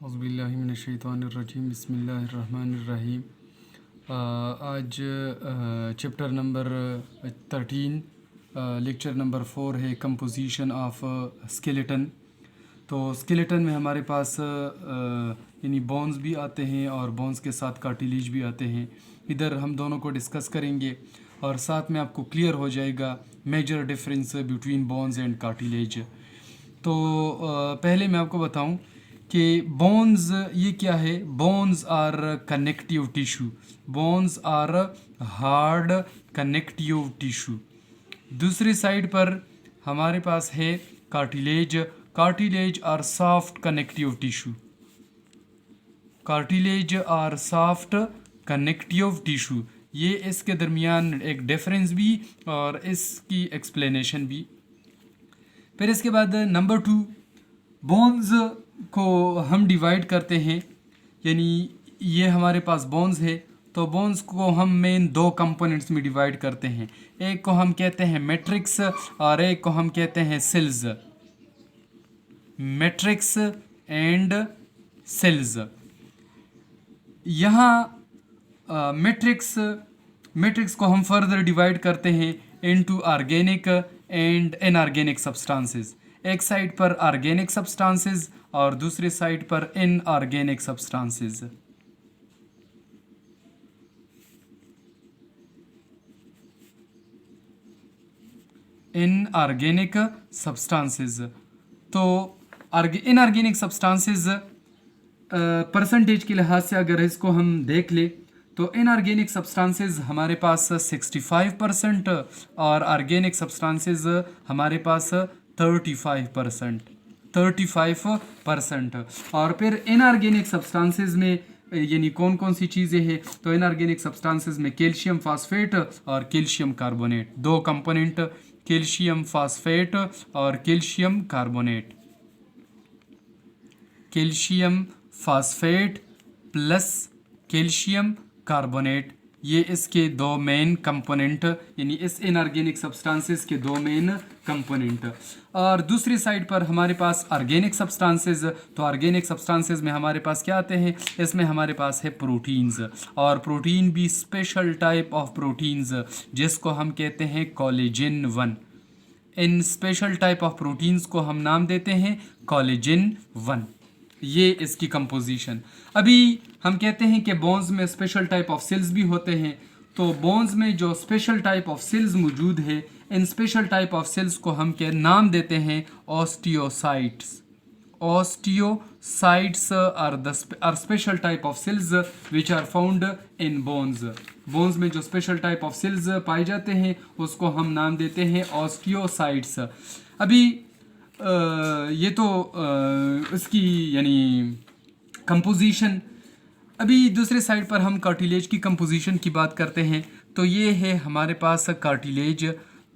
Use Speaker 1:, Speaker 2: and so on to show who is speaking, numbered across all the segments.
Speaker 1: औज़ुबिल्लाहिमिनश्शैतानिर्रजीम बिस्मिल्लाहिर्रहमानिर्रहीम। आज chapter number 13 lecture number 4 है कंपोजिशन ऑफ स्केलेटन। तो स्केलेटन में हमारे पास यानी बोन्स भी आते हैं और बोन्स के साथ कार्टिलेज भी आते हैं। इधर हम दोनों को डिस्कस करेंगे और साथ में आपको क्लियर हो जाएगा major difference between bones and cartilage. तो पहले मैं आपको बताऊं कि बोन्स ये क्या है। Bones are connective tissue. Bones are hard connective tissue. दूसरी साइड पर हमारे पास है cartilage. Cartilage are soft connective tissue. Cartilage are soft connective tissue. ये इसके दरमियान एक डिफरेंस भी और इसकी एक्सप्लेनेशन भी। फिर इसके बाद नंबर 2, बोन्स को हम डिवाइड करते हैं, यानी ये हमारे पास बोन्स है तो बोन्स को हम मेन 2 कंपोनेंट्स में डिवाइड करते हैं। एक को हम कहते हैं मैट्रिक्स और एक को हम कहते हैं सेल्स। Matrix and cells. यहाँ मैट्रिक्स को हम फर्दर डिवाइड करते हैं into organic and inorganic substances. एक साइड पर ऑर्गेनिक सब्सटेंसेस और दूसरी साइड पर इनऑर्गेनिक सब्सटेंसेस। Inorganic substances. तो इनऑर्गेनिक सब्सटेंसेस परसेंटेज के लिहाज से अगर इसको हम देख ले तो इनऑर्गेनिक सब्सटेंसेस हमारे पास 65% और ऑर्गेनिक सब्सटेंसेस हमारे पास 35%। और फिर इनऑर्गेनिक सब्सटेंसेस में यानी कौन कौन सी चीज़ें हैं, तो इनऑर्गेनिक सब्सटेंसेस में कैल्शियम फास्फेट और calcium carbonate, 2 component, calcium phosphate और calcium carbonate. Calcium phosphate plus calcium carbonate, ये इसके 2 मेन कंपोनेंट, यानी इस इनऑर्गेनिक सब्सटेंसेस के 2 मेन कंपोनेंट। और दूसरी साइड पर हमारे पास ऑर्गेनिक सब्सटेंसेस। तो ऑर्गेनिक सब्सटेंसेस में हमारे पास क्या आते हैं, इसमें हमारे पास है प्रोटीन्स, और प्रोटीन भी स्पेशल टाइप ऑफ प्रोटीन्स जिसको हम कहते हैं collagen 1। In special type of proteins को हम नाम देते हैं कोलेजन 1। ये इसकी कंपोजिशन। अभी हम कहते हैं कि बोन्स में स्पेशल टाइप ऑफ सेल्स भी होते हैं। तो बोन्स में जो स्पेशल टाइप ऑफ सेल्स मौजूद है, in special type of cells को हम क्या नाम देते हैं, osteocytes. Osteocytes are special type of cells which are found in bones. Bones में जो स्पेशल टाइप ऑफ सेल्स पाए जाते हैं उसको हम नाम देते हैं ऑस्टियोसाइट्स। अभी ये तो इसकी यानी कंपोजिशन। अभी दूसरे साइड पर हम कार्टिलेज की कंपोजिशन की बात करते हैं। तो ये है हमारे पास कार्टिलेज।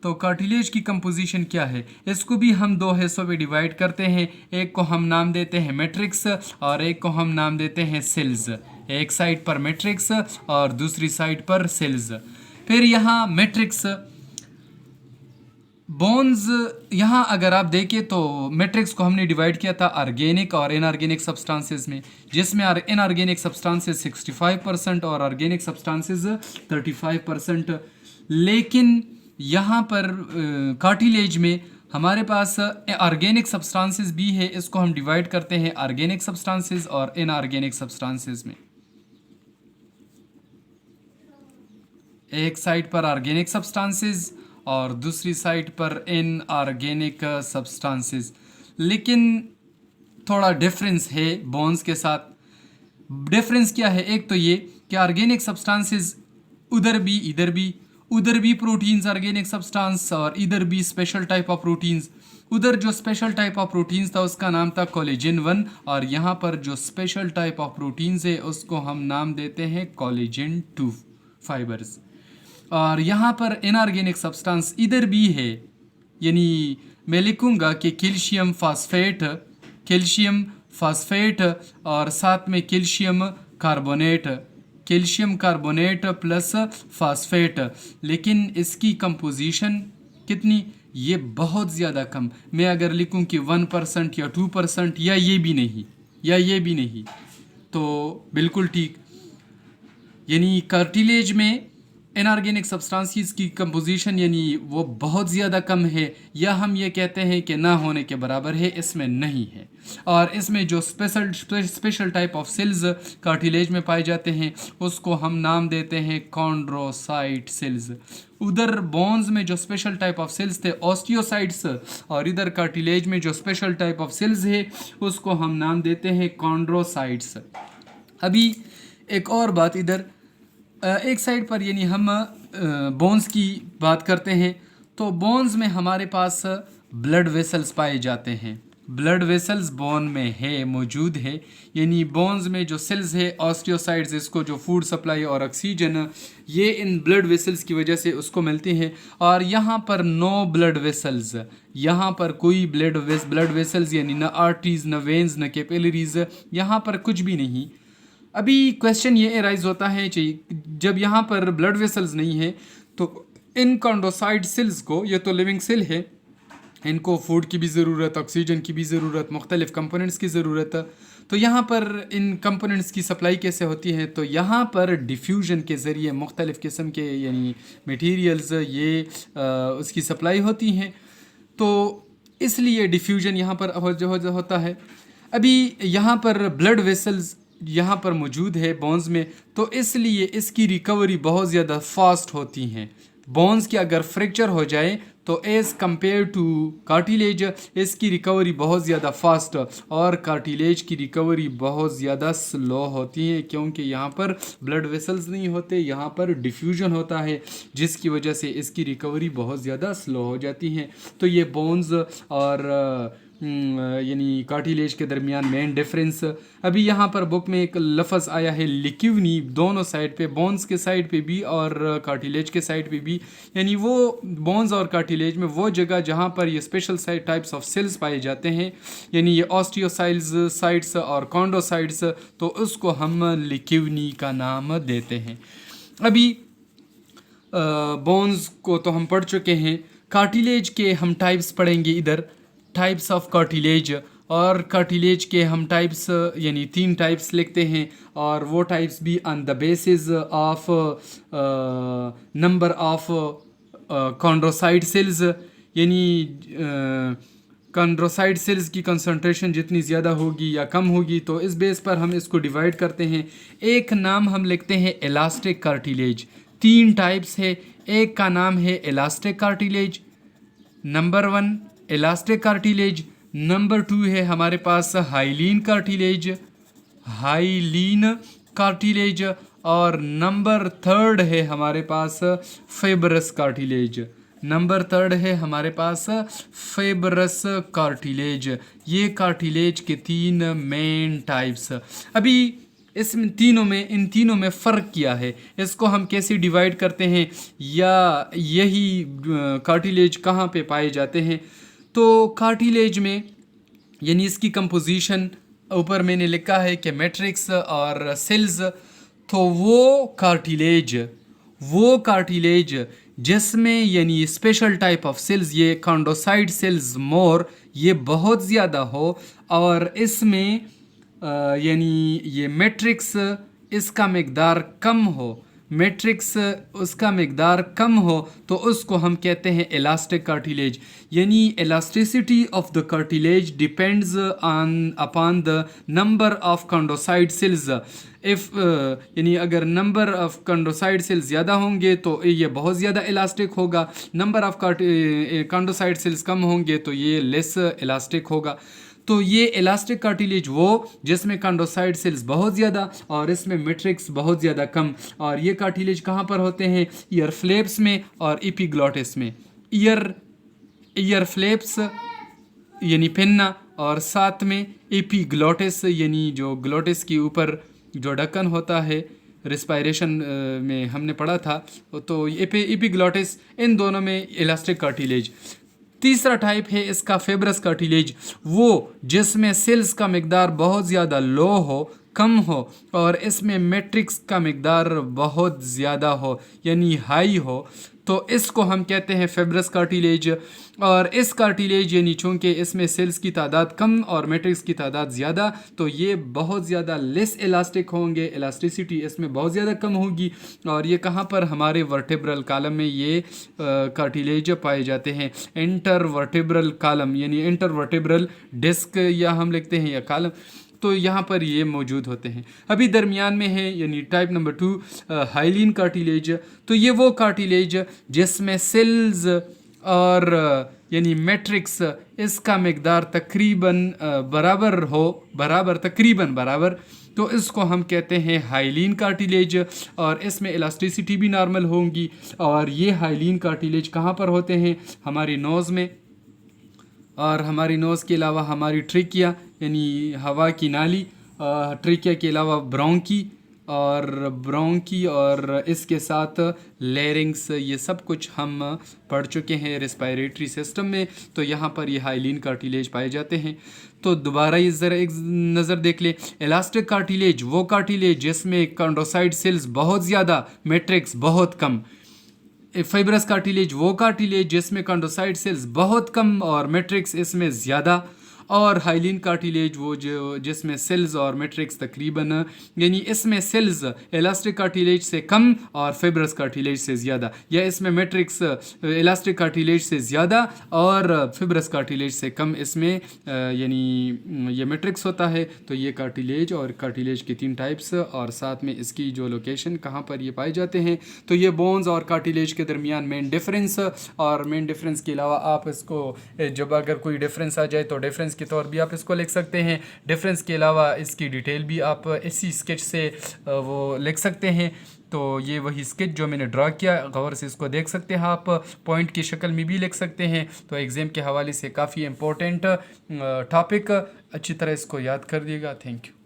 Speaker 1: तो कार्टिलेज की कंपोजिशन क्या है, इसको भी हम 2 हिस्सों में डिवाइड करते हैं। एक को हम नाम देते हैं मैट्रिक्स और एक को हम नाम देते हैं सेल्स। एक साइड पर मैट्रिक्स और दूसरी साइड पर सेल्स। फिर यहाँ मैट्रिक्स बोन्स, यहाँ अगर आप देखें तो मैट्रिक्स को हमने डिवाइड किया था ऑर्गेनिक और इनऑर्गेनिक सब्सटेंसेस में, जिसमें इनऑर्गेनिक सब्सटेंसेस 65% और ऑर्गेनिक सब्सटेंसेस 35%। लेकिन यहाँ पर कार्टिलेज में हमारे पास ऑर्गेनिक सब्सटेंसेस भी है। इसको हम डिवाइड करते हैं ऑर्गेनिक सब्सटेंसेस और इनऑर्गेनिक सब्सटेंसेस में। एक साइड पर ऑर्गेनिक सब्सटेंसेस और दूसरी साइड पर इनऑर्गेनिक सब्सटेंसेस। लेकिन थोड़ा डिफरेंस है बोन्स के साथ। डिफरेंस क्या है, एक तो ये कि ऑर्गेनिक सब्सटेंसेस उधर भी इधर भी, उधर भी प्रोटीन्स ऑर्गेनिक सब्सटेंस और इधर भी स्पेशल टाइप ऑफ प्रोटीन्स। उधर जो स्पेशल टाइप ऑफ प्रोटीन्स था उसका नाम था कोलेजन 1 और यहाँ पर जो स्पेशल टाइप ऑफ प्रोटीन्स है उसको हम नाम देते हैं कोलेजन 2 फाइबर्स। और यहाँ पर इनऑर्गेनिक सब्सटेंस इधर भी है, यानी मैं लिखूँगा कि कैल्शियम फास्फेट और साथ में कैल्शियम कार्बोनेट प्लस फास्फेट। लेकिन इसकी कंपोजिशन कितनी, ये बहुत ज़्यादा कम। मैं अगर लिखूँ कि 1% या 2% या ये भी नहीं, या ये भी नहीं? तो बिल्कुल ठीक, यानी कार्टिलेज में इनऑर्गेनिक सब्सटेंसेस की कंपोजिशन यानी वो बहुत ज़्यादा कम है, या हम ये कहते हैं कि ना होने के बराबर है, इसमें नहीं है। और इसमें जो special type of cells cartilage में पाए जाते हैं उसको हम नाम देते हैं कॉन्ड्रोसाइट सेल्स। उधर बोन्स में जो स्पेशल टाइप ऑफ सेल्स थे ऑस्टियोसाइट्स, और इधर कार्टिलेज में जो स्पेशल टाइप ऑफ सेल्स है उसको हम नाम देते हैं कॉन्ड्रोसाइट्स। अभी एक और बात, इधर एक साइड पर यानी हम बोन्स की बात करते हैं तो बोन्स में हमारे पास ब्लड वेसल्स पाए जाते हैं। ब्लड वेसल्स बोन में है, मौजूद है, यानी बोन्स में जो सेल्स है ऑस्टियोसाइट्स, इसको जो फूड सप्लाई और ऑक्सीजन ये इन ब्लड वेसल्स की वजह से उसको मिलती है। और यहाँ पर नो ब्लड वेसल्स, यहाँ पर कोई ब्लड वेसल्स यानी न आर्टरीज, न वेन्स, न कैपिलरीज, यहाँ पर कुछ भी नहीं। अभी क्वेश्चन ये एराइज होता है कि जब यहाँ पर ब्लड वेसल्स नहीं है तो इन कॉन्ड्रोसाइट सेल्स को, ये तो लिविंग सेल है, इनको फूड की भी ज़रूरत, ऑक्सीजन की भी ज़रूरत, मुख्तलिफ़ कंपोनेंट्स की ज़रूरत है। तो यहाँ पर इन कंपोनेंट्स की सप्लाई कैसे होती है? तो यहाँ पर डिफ्यूजन के ज़रिए मुख्तलिफ़ किस्म के यानी मटीरियल्स ये उसकी सप्लाई होती हैं, तो इसलिए डिफ्यूजन यहाँ पर होता है। अभी यहाँ पर ब्लड वेसल्स यहाँ पर मौजूद है बोन्स में, तो इसलिए इसकी रिकवरी बहुत ज़्यादा फास्ट होती हैं। बोन्स की अगर फ्रैक्चर हो जाए तो एज़ कंपेयर टू कार्टिलेज इसकी रिकवरी बहुत ज़्यादा फास्ट, और कार्टिलेज की रिकवरी बहुत ज़्यादा स्लो होती है, क्योंकि यहाँ पर ब्लड वेसल्स नहीं होते, यहाँ पर डिफ्यूजन होता है, जिसकी वजह से इसकी रिकवरी बहुत ज़्यादा स्लो हो जाती है। तो ये बोन्स और यानी कार्टिलेज के दरमियान मेन डिफरेंस। अभी यहाँ पर बुक में एक लफ्ज़ आया है लिक्यूवनी, दोनों साइड पे, बोन्स के साइड पे भी और कार्टिलेज के साइड पे भी, यानी वो बोन्स और कार्टिलेज में वो जगह जहाँ पर ये स्पेशल टाइप्स ऑफ सेल्स पाए जाते हैं, यानी ये ऑस्टियोसाइट्स और कॉन्ड्रोसाइट्स, तो उसको हम लिक्यूवनी का नाम देते हैं। अभी बोन्स को तो हम पढ़ चुके हैं, कार्टिलेज के हम टाइप्स पढ़ेंगे इधर, टाइप्स ऑफ कार्टिलेज। और कार्टिलेज के हम टाइप्स यानी 3 टाइप्स लिखते हैं, और वो टाइप्स भी on the basis of number of chondrocyte cells, यानी कॉन्ड्रोसाइट सेल्स की कंसंट्रेशन जितनी ज़्यादा होगी या कम होगी, तो इस बेस पर हम इसको डिवाइड करते हैं। एक नाम हम लिखते हैं इलास्टिक कार्टिलेज। 3 टाइप्स है, एक का नाम है elastic cartilage, number 1 elastic cartilage, number 2 है हमारे पास हाइलीन कार्टिलेज, और नंबर 3 है हमारे पास फाइब्रस कार्टिलेज। ये कार्टिलेज के 3 मेन टाइप्स। अभी इन तीनों में फ़र्क किया है, इसको हम कैसे डिवाइड करते हैं, या यही कार्टिलेज कहाँ पे पाए जाते हैं? तो कार्टिलेज में यानी इसकी कंपोजिशन ऊपर मैंने लिखा है कि मैट्रिक्स और सेल्स, तो वो कार्टिलेज जिसमें यानी स्पेशल टाइप ऑफ सेल्स, ये कॉन्ड्रोसाइट सेल्स मोर, ये बहुत ज़्यादा हो, और इसमें यानी ये मैट्रिक्स इसका मिकदार कम हो, तो उसको हम कहते हैं इलास्टिक कार्टिलेज। यानी elasticity of the cartilage depends upon the number of chondrocyte cells. यानी अगर नंबर ऑफ कॉन्ड्रोसाइट सेल्स ज़्यादा होंगे तो ये बहुत ज़्यादा इलास्टिक होगा, नंबर ऑफ कॉन्ड्रोसाइट सेल्स कम होंगे तो ये लेस इलास्टिक होगा। तो ये इलास्टिक कार्टिलेज वो जिसमें कॉन्ड्रोसाइट सेल्स बहुत ज़्यादा और इसमें मैट्रिक्स बहुत ज़्यादा कम। और ये कार्टिलेज कहाँ पर होते हैं? ईयर फ्लैप्स में और एपिग्लॉटिस में। ईयर फ्लैप्स यानी पिन्ना, और साथ में एपिग्लॉटिस यानी जो ग्लॉटिस के ऊपर जो ढक्कन होता है, रिस्पायरेशन में हमने पढ़ा था, तो एपिग्लॉटिस, इन दोनों में इलास्टिक कार्टिलेज। तीसरा टाइप है इसका फाइब्रस कार्टिलेज, वो जिसमें सेल्स का मिकदार बहुत ज़्यादा लो हो, कम हो, और इसमें मैट्रिक्स का मिकदार बहुत ज़्यादा हो यानी हाई हो, तो इसको हम कहते हैं फिब्रस कार्टिलेज। और इस कार्टिलेज यानी चूँकि इसमें सेल्स की तादाद कम और मैट्रिक्स की तादाद ज़्यादा, तो ये बहुत ज़्यादा लेस इलास्टिक होंगे, इलास्टिसिटी इसमें बहुत ज़्यादा कम होगी। और ये कहाँ पर, हमारे वर्टेब्रल कॉलम में ये कार्टिलेज पाए जाते हैं। इंटर वर्टेब्रल कॉलम यानी इंटर वर्टेब्रल डिस्क या हम लिखते हैं या कॉलम, तो यहाँ पर ये मौजूद होते हैं। अभी दरमियान में है यानी टाइप नंबर 2 हाइलिन कार्टिलेज। तो ये वो कार्टिलेज जिसमें सेल्स और यानी मैट्रिक्स इसका मिकदार तकरीबन तकरीबन बराबर, तो इसको हम कहते हैं हाइलिन कार्टिलेज। और इसमें इलास्टिसिटी भी नॉर्मल होंगी। और ये हाइलिन कार्टिलेज कहाँ पर होते हैं, हमारी नोज़ में, और हमारी नोज़ के अलावा हमारी ट्रिकिया यानी हवा की नाली, ट्रिकिया के अलावा ब्रोंकी और इसके साथ लेरिंग्स, ये सब कुछ हम पढ़ चुके हैं रेस्पिरेटरी सिस्टम में। तो यहाँ पर ये हाइलिन कार्टिलेज पाए जाते हैं। तो दोबारा ये ज़रा एक नज़र देख ले। इलास्टिक कार्टिलेज वो कार्टिलेज जिसमें कंडोसाइड सेल्स बहुत ज़्यादा, मैट्रिक्स बहुत कम। फाइब्रस कार्टिलेज वो कार्टिलेज जिसमें कंडोसाइड सेल्स बहुत कम और मैट्रिक्स इसमें ज़्यादा। और हाइलिन कार्टिलेज वो जो जिसमें सेल्स और मैट्रिक्स तकरीबन, यानी इसमें सेल्स इलास्टिक कार्टिलेज से कम और फाइब्रस कार्टिलेज से ज़्यादा, या इसमें मैट्रिक्स इलास्टिक कार्टिलेज से ज़्यादा और फाइब्रस कार्टिलेज से कम, इसमें यानी ये मैट्रिक्स होता है। तो ये कार्टिलेज और कार्टिलेज की 3 टाइप्स और साथ में इसकी जो लोकेशन कहाँ पर ये पाए जाते हैं। तो ये बोन्स और कार्टिलेज के दरमियान मेन डिफरेंस, और मेन डिफरेंस के अलावा आप इसको जब अगर कोई डिफरेंस आ जाए तो डिफरेंस के तौर भी आप इसको लिख सकते हैं। डिफरेंस के अलावा इसकी डिटेल भी आप इसी स्केच से वो लिख सकते हैं। तो ये वही स्केच जो मैंने ड्रा किया, गौर से इसको देख सकते हैं आप, पॉइंट की शक्ल में भी लिख सकते हैं। तो एग्ज़ाम के हवाले से काफ़ी इम्पोर्टेंट टॉपिक, अच्छी तरह इसको याद कर दिएगा। Thank you.